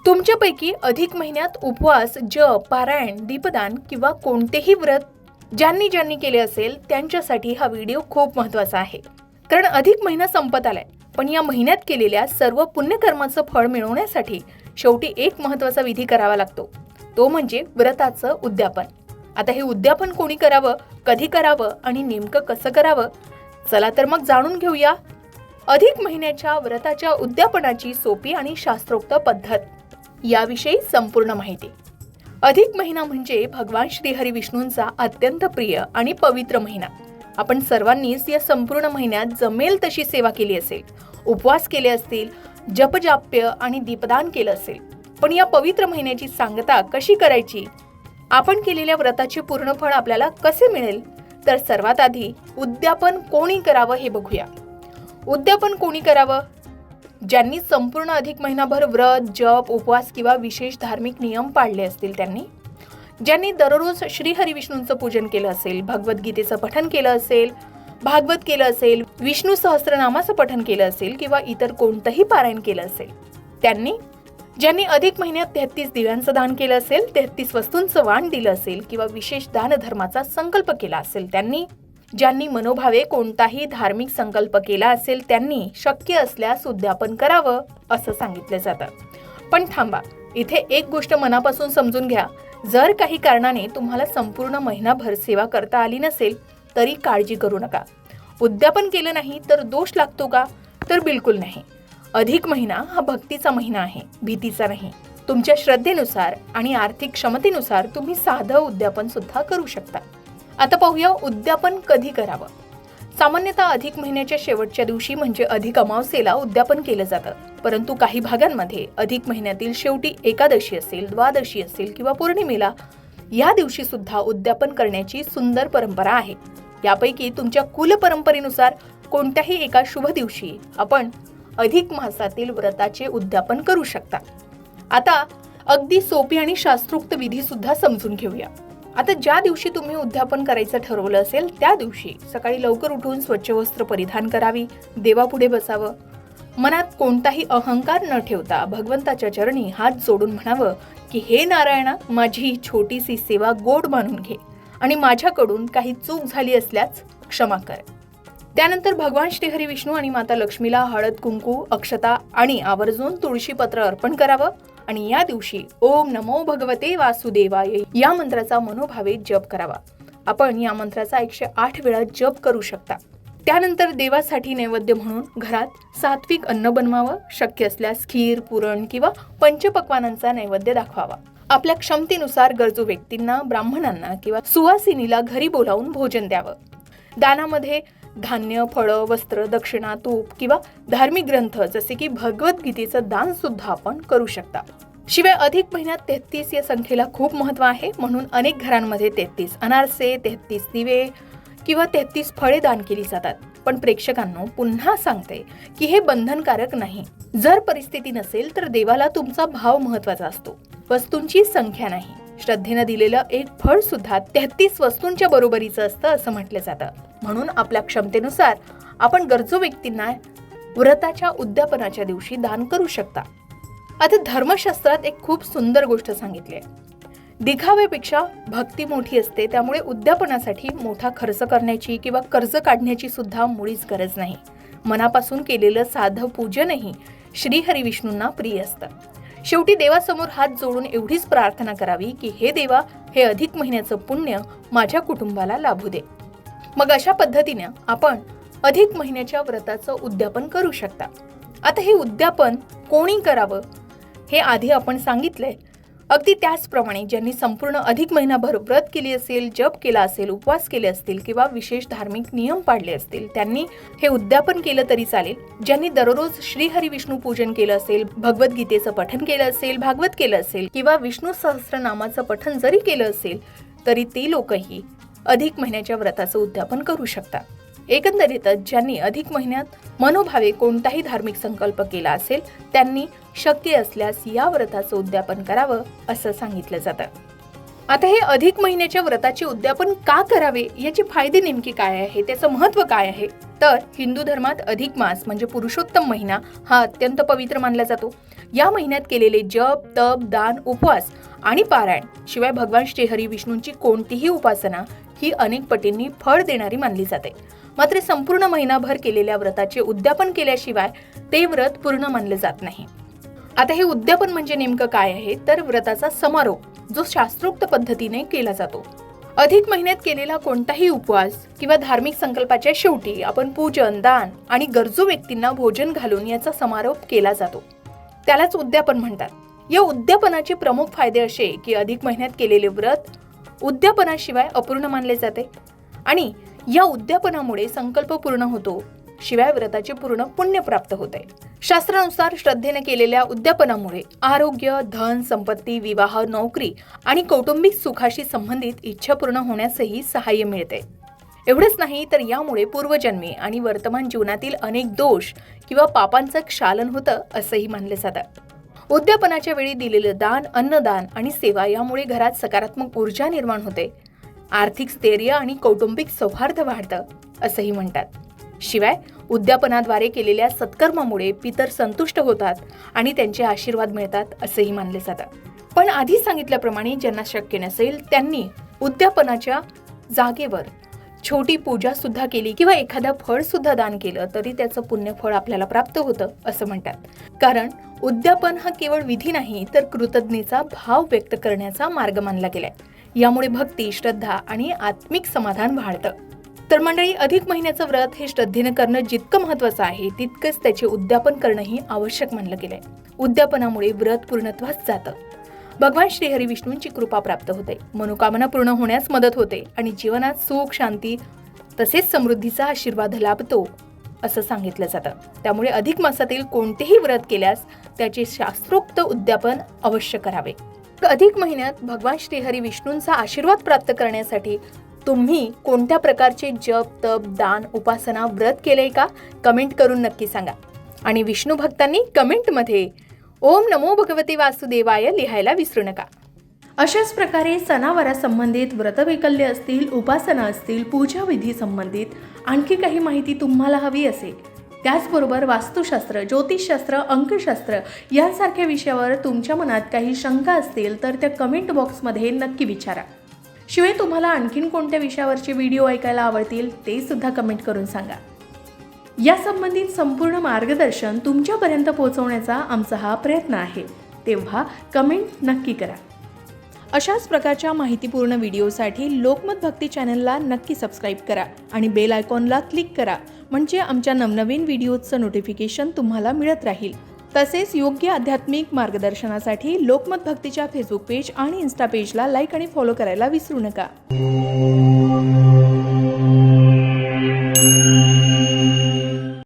तुमच्यापैकी अधिक महिन्यात उपवास, जप, पारायण, दीपदान किंवा कोणतेही व्रत ज्यांनी केले असेल त्यांच्यासाठी हा व्हिडिओ खूप महत्त्वाचा आहे. कारण अधिक महिना संपत आलाय, पण या महिन्यात केलेल्या सर्व पुण्यकर्माचं फळ मिळवण्यासाठी शेवटी एक महत्त्वाचा विधी करावा लागतो, तो म्हणजे व्रताचं उद्यापन. आता हे उद्यापन कोणी करावं, कधी करावं आणि नेमकं कसं करावं, चला तर मग जाणून घेऊया अधिक महिन्याच्या व्रताच्या उद्यापनाची सोपी आणि शास्त्रोक्त पद्धत. याविषयी संपूर्ण माहिती. अधिक महिना म्हणजे भगवान श्रीहरी विष्णूंचा अत्यंत प्रिय आणि पवित्र महिना. आपण सर्वांनीच या संपूर्ण महिन्यात जमेल तशी सेवा केली असेल, उपवास केले असतील, जपजाप्य आणि दीपदान केलं असेल. पण या पवित्र महिन्याची सांगता कशी करायची, आपण केलेल्या व्रताचे पूर्ण फळ आपल्याला कसे मिळेल, तर सर्वात आधी उद्यापन कोणी करावं हे बघूया. उद्यापन कोणी करावं? ज्यांनी संपूर्ण अधिक महिनाभर व्रत, जप, उपवास किंवा विशेष धार्मिक नियम पाळले असतील त्यांनी, ज्यांनी दररोज श्रीहरी विष्णूंचं पूजन केलं असेल, भगवद्गीतेचं पठण केलं असेल, भागवत केलं असेल, विष्णू सहस्त्रनामाचं पठण केलं असेल किंवा इतर कोणतंही पारायण केलं असेल त्यांनी, ज्यांनी अधिक महिन्यात 33 दिव्यांचं दान केलं असेल, 33 वस्तूंचं वाण दिलं असेल किंवा विशेष दानधर्माचा संकल्प केला असेल त्यांनी, ज्यांनी मनोभावे कोणताही धार्मिक संकल्प केला असेल त्यांनी शक्य असल्यास उद्यापन करावं असं सांगितलं जातं. पण थांबा, इथे एक गोष्ट मनापासून समजून घ्या. जर काही कारणाने तुम्हाला संपूर्ण महिनाभर सेवा करता आली नसेल तरी काळजी करू नका. उद्यापन केलं नाही तर दोष लागतो का? तर बिलकुल नाही. अधिक महिना हा भक्तीचा महिना आहे, भीतीचा नाही. तुमच्या श्रद्धेनुसार आणि आर्थिक क्षमतेनुसार तुम्ही साधं उद्यापन सुद्धा करू शकता. आता पाहूया उद्यापन कधी करावं. सामान्यतः अधिक महिन्याच्या शेवटच्या दिवशी म्हणजे अधिक अमावस्येला उद्यापन केलं जातं. परंतु काही भागांमध्ये अधिक महिन्यातील शेवटी एकादशी असेल, द्वादशी असेल किंवा पौर्णिमेला या दिवशी सुद्धा उद्यापन करण्याची सुंदर परंपरा आहे. यापैकी तुमच्या कुल परंपरेनुसार कोणत्याही एका शुभ दिवशी आपण अधिक मासातील व्रताचे उद्यापन करू शकता. आता अगदी सोपी आणि शास्त्रोक्त विधी सुद्धा समजून घेऊया. आता ज्या दिवशी तुम्ही उद्यापन करायचं ठरवलं असेल त्या दिवशी सकाळी लवकर उठून स्वच्छ वस्त्र परिधान करावी, देवापुढे बसावं, मनात कोणताही अहंकार न ठेवता भगवंताच्या चरणी हात जोडून म्हणावं की हे नारायणा, माझी ही छोटीशी सेवा गोड मानून घे आणि माझ्याकडून काही चूक झाली असल्यास क्षमा कर. त्यानंतर भगवान श्रीहरी विष्णू आणि माता लक्ष्मीला हळद, कुंकू, अक्षता आणि आवर्जून तुळशीपत्र अर्पण करावं आणि या दिवशी ओम नमो भगवते वासुदेवाय या मंत्राचा मनोभावे जप करावा. आपण या मंत्राचा 108 वेळा जप करू शकता. त्यानंतर देवासाठी नैवेद्य म्हणून घरात सात्विक अन्न बनवावं. शक्य असल्यास खीर, पुरण किंवा पंचपक्वानांचा नैवेद्य दाखवावा. आपल्या क्षमतेनुसार गरजू व्यक्तींना, ब्राह्मणांना किंवा सुवासिनीला घरी बोलावून भोजन द्यावं. दानामध्ये धान्य, फळं, वस्त्र, दक्षिणा, तूप किंवा धार्मिक ग्रंथ जसे की भगवद्गीतेचं दान सुद्धा आपण करू शकता. शिवाय अधिक महिन्यात 33 या संख्येला खूप महत्त्व आहे, म्हणून अनेक घरांमध्ये 33 अनारसे, 33 दिवे किंवा 33 फळे दान केली जातात. पण प्रेक्षकांनो, पुन्हा सांगते की हे बंधनकारक नाही. जर परिस्थिती नसेल तर देवाला तुमचा भाव महत्त्वाचा असतो, वस्तूंची संख्या नाही. श्रद्धेनं दिलेलं एक फळ सुद्धा 33 वस्तूंच्या बरोबरीचं असतं असं म्हटलं जातं. म्हणून आपल्या क्षमतेनुसार आपण गरजू व्यक्तींना व्रताच्या उद्यापनाच्या दिवशी दान करू शकता. आता धर्मशास्त्रात एक खूप सुंदर गोष्ट सांगितली आहे. दिखाव्यापेक्षा भक्ती मोठी असते, त्यामुळे उद्यापनासाठी मोठा खर्च करण्याची किंवा कर्ज काढण्याची सुद्धा मुळीच गरज नाही. मनापासून केलेलं साधं पूजनही श्रीहरी विष्णूंना प्रिय असतं. शेवटी देवासमोर हात जोडून एवढीच प्रार्थना करावी की हे देवा, हे अधिक महिन्याचं पुण्य माझ्या कुटुंबाला लाभू दे. मग अशा पद्धतीने आपण अधिक महिन्याच्या व्रताचं उद्यापन करू शकता. आता हे उद्यापन कोणी करावं हे आधी आपण सांगितलंय. अगदी त्याचप्रमाणे ज्यांनी संपूर्ण अधिक महिनाभर व्रत केली असेल, जप केला असेल, उपवास केले असतील किंवा विशेष धार्मिक नियम पाळले असतील त्यांनी हे उद्यापन केलं तरी चालेल. ज्यांनी दररोज श्रीहरी विष्णू पूजन केलं असेल, भगवद्गीतेचं पठण केलं असेल, भागवत केलं असेल किंवा विष्णू सहस्त्रनामाचं पठण जरी केलं असेल तरी ते लोकही अधिक महिन्याच्या व्रताचं उद्यापन करू शकतात. एकंदरीतच ज्यांनी अधिक महिन्यात मनोभावे कोणताही धार्मिक संकल्प केला असेल त्यांनी शक्य असल्यास या व्रताचं उद्यापन करावं असं सांगितलं जातं. आता हे अधिक महिन्याच्या व्रताचे उद्यापन का करावे, याचे फायदे नेमके काय आहे, त्याचं महत्त्व काय आहे, तर हिंदू धर्मात अधिक मास म्हणजे पुरुषोत्तम महिना हा अत्यंत पवित्र मानला जातो. या महिन्यात केलेले जप, तप, दान, उपवास आणि पारायण शिवाय भगवान श्रीहरी विष्णूंची कोणतीही उपासना ही अनेक पटींनी फळ देणारी मानली जाते. मात्र संपूर्ण महिनाभर केलेल्या व्रताचे उद्यापन केल्याशिवाय ते व्रत पूर्ण मानले जात नाही. आता हे उद्यापन म्हणजे नेमकं काय आहे, तर व्रताचा समारोप जो शास्त्रोक्त पद्धतीने केला जातो. अधिक महिन्यात केलेला कोणताही उपवास किंवा धार्मिक संकल्पाच्या शेवटी आपण पूजन, दान आणि गरजू व्यक्तींना भोजन घालून याचा समारोप केला जातो. त्यालाच उद्यापन म्हणतात. या उद्यापनाचे प्रमुख फायदे असे की अधिक महिन्यात केलेले व्रत उद्यापनाशिवाय अपूर्ण मानले जाते आणि या उद्यापनामुळे संकल्प पूर्ण होतो, शिवाय व्रताचे पूर्ण पुण्य प्राप्त होते. शास्त्रानुसार श्रद्धेने केलेल्या उद्यापनामुळे आरोग्य, धन, संपत्ती, विवाह, नोकरी आणि कौटुंबिक सुखाशी संबंधित इच्छा पूर्ण होण्यासही सहाय्य मिळते. एवढंच नाही तर यामुळे पूर्वजन्मी आणि वर्तमान जीवनातील अनेक दोष किंवा पापांचं क्षालन होतं असंही मानले जातं. उद्यापनाच्या वेळी दिलेलं दान, अन्नदान आणि सेवा यामुळे घरात सकारात्मक ऊर्जा निर्माण होते. आर्थिक स्थैर्य आणि कौटुंबिक सौहार्द वाढतं असंही म्हणतात. शिवाय उद्यापनाद्वारे केलेल्या सत्कर्मामुळे पितर संतुष्ट होतात आणि त्यांचे आशीर्वाद मिळतात असंही मानले जातं. पण आधी सांगितल्याप्रमाणे ज्यांना शक्य नसेल त्यांनी उद्यापनाच्या जागेवर छोटी पूजा सुद्धा केली किंवा एखादं फळ सुद्धा दान केलं तरी त्याचं पुण्यफळ आपल्याला प्राप्त होतं असं म्हणतात. कारण उद्यापन हा केवळ विधी नाही तर कृतज्ञतेचा भाव व्यक्त करण्याचा मार्ग मानला गेलाय. यामुळे भक्ती, श्रद्धा आणि आत्मिक समाधान वाढतं. तर मंडळी, अधिक महिन्याचं व्रत हे श्रद्धेनं करणं जितकं महत्त्वाचं आहे तितकंच त्याचे उद्यापन करणंही आवश्यक मानलं गेलंय. उद्यापनामुळे व्रत पूर्णत्वास जातं. भगवान श्रीहरी विष्णूंची कृपा प्राप्त होते, मनोकामना पूर्ण होण्यास मदत होते आणि जीवनात सुख, शांती तसेच समृद्धीचा आशीर्वाद लाभतो असं सांगितलं जातं. त्यामुळे अधिक मासातील कोणतेही व्रत केल्यास त्याचे शास्त्रोक्त उद्यापन अवश्य करावे. अधिक महिन्यात भगवान श्रीहरी विष्णूंचा आशीर्वाद प्राप्त करण्यासाठी तुम्ही कोणत्या प्रकारचे जप, तप, दान, उपासना, व्रत केलंय का? कमेंट करून नक्की सांगा. आणि विष्णू भक्तांनी कमेंटमध्ये ओम नमो भगवते वासुदेवाय लिहायला विसरू नका. अशाच प्रकारे सणावारा संबंधित व्रतवैकल्य असतील, उपासना असतील, पूजाविधी संबंधित आणखी काही माहिती तुम्हाला हवी असेल, त्याचबरोबर वास्तुशास्त्र, ज्योतिषशास्त्र, अंकशास्त्र यांसारख्या विषयावर तुमच्या मनात काही शंका असतील तर त्या कमेंट बॉक्समध्ये नक्की विचारा. शिवाय तुम्हाला आणखीन कोणत्या विषयावरचे व्हिडिओ ऐकायला आवडतील ते सुद्धा कमेंट करून सांगा. या संबंधित संपूर्ण मार्गदर्शन तुमच्यापर्यंत पोहोचवण्याचा आमचा हा प्रयत्न आहे, तेव्हा कमेंट नक्की करा. अशाच प्रकारच्या माहितीपूर्ण व्हिडिओसाठी लोकमत भक्ती चॅनलला नक्की सबस्क्राईब करा आणि बेल आयकॉनला क्लिक करा, म्हणजे आमच्या नवनवीन व्हिडिओचं नोटिफिकेशन तुम्हाला मिळत राहील. तसेच योग्य आध्यात्मिक मार्गदर्शनासाठी लोकमत भक्तीच्या फेसबुक पेज आणि इन्स्टा पेजला लाईक आणि फॉलो करायला विसरू नका.